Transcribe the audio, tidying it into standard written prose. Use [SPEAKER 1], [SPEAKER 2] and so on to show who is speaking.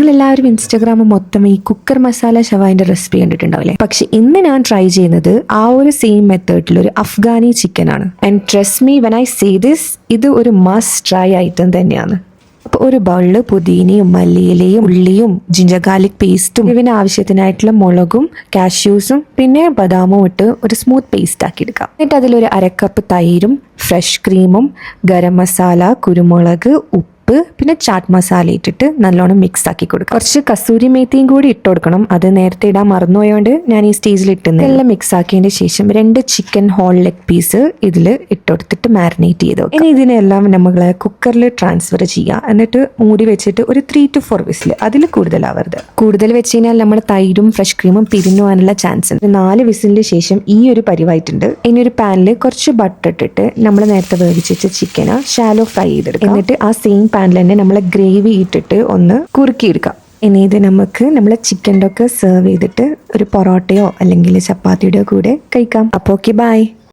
[SPEAKER 1] നിങ്ങളെല്ലാവരും ഇൻസ്റ്റാഗ്രാം മൊത്തം ഈ കുക്കർ മസാല ഷവായിന്റെ റെസിപ്പി കണ്ടിട്ടുണ്ടാവില്ലേ? പക്ഷെ ഇന്ന് ഞാൻ ട്രൈ ചെയ്യുന്നത് ആ ഒരു സെയിം മെത്തേഡിൽ ഒരു അഫ്ഗാനി ചിക്കൻ ആണ്. And trust me when I say this, ഇത് ഒരു മസ്റ്റ് ട്രൈ ഐറ്റം തന്നെയാണ്. അപ്പോൾ ഒരു ബൗളിൽ പുതിനയും മല്ലിയിലയും ഉള്ളിയും ജിഞ്ചർ ഗാർലിക് പേസ്റ്റും ഇതിന് ആവശ്യത്തിനായിട്ടുള്ള മുളകും കാഷ്യൂസും പിന്നെ ബദാമും ഇട്ട് ഒരു സ്മൂത്ത് പേസ്റ്റ് ആക്കി എടുക്കാം. എന്നിട്ട് അതിലൊരു അരക്കപ്പ് തൈരും ഫ്രഷ് ക്രീമും ഗരം മസാല, കുരുമുളക്, ഉപ്പ്, പിന്നെ ചാട്ട് മസാല ഇട്ടിട്ട് നല്ലോണം മിക്സ് ആക്കി കൊടുക്കുക. കുറച്ച് കസൂരി മേത്തിയും കൂടി ഇട്ട് കൊടുക്കണം. അത് നേരത്തെ ഇടാൻ മറന്നുപോയോണ്ട് ഞാൻ ഈ സ്റ്റേജിൽ ഇട്ടുന്നത്. എല്ലാം മിക്സ് ആക്കിയതിന് ശേഷം 2 ചിക്കൻ ഹോൾ ലെഗ് പീസ് ഇതിൽ ഇട്ടുകൊടുത്തിട്ട് മാരിനേറ്റ് ചെയ്ത് വെക്കുക. ഇനി ഇതിനെല്ലാം നമ്മൾ കുക്കറിൽ ട്രാൻസ്ഫർ ചെയ്യുക. എന്നിട്ട് മൂടി വെച്ചിട്ട് ഒരു 3 to 4 വിസിൽ, അതിൽ കൂടുതലാവരുത്. കൂടുതൽ വെച്ച് കഴിഞ്ഞാൽ നമ്മൾ തൈരും ഫ്രഷ് ക്രീമും പിരിഞ്ഞു പോകാനുള്ള ചാൻസ് ഉണ്ട്. 4 വിസിലിന് ശേഷം ഈ ഒരു പരിവായിട്ടുണ്ട്. ഇനി ഒരു പാനിൽ കുറച്ച് ബട്ടർ ഇട്ടിട്ട് നമ്മൾ നേരത്തെ വേവിച്ചിട്ട് ചിക്കന് ഷാലോ ഫ്രൈ ചെയ്തെടുക്കുക. എന്നിട്ട് ആ സെയിം പാനിൽ തന്നെ നമ്മൾ ഗ്രേവി ഇട്ടിട്ട് ഒന്ന് കുറുക്കിയെടുക്കാം. ഇനി ഇത് നമുക്ക് നമ്മളെ ചിക്കൻ്റെ ഒക്കെ സെർവ് ചെയ്തിട്ട് ഒരു പൊറോട്ടയോ അല്ലെങ്കിൽ ചപ്പാത്തിയുടെയോ കൂടെ കഴിക്കാം. അപ്പോൾ ഓക്കെ, ബൈ.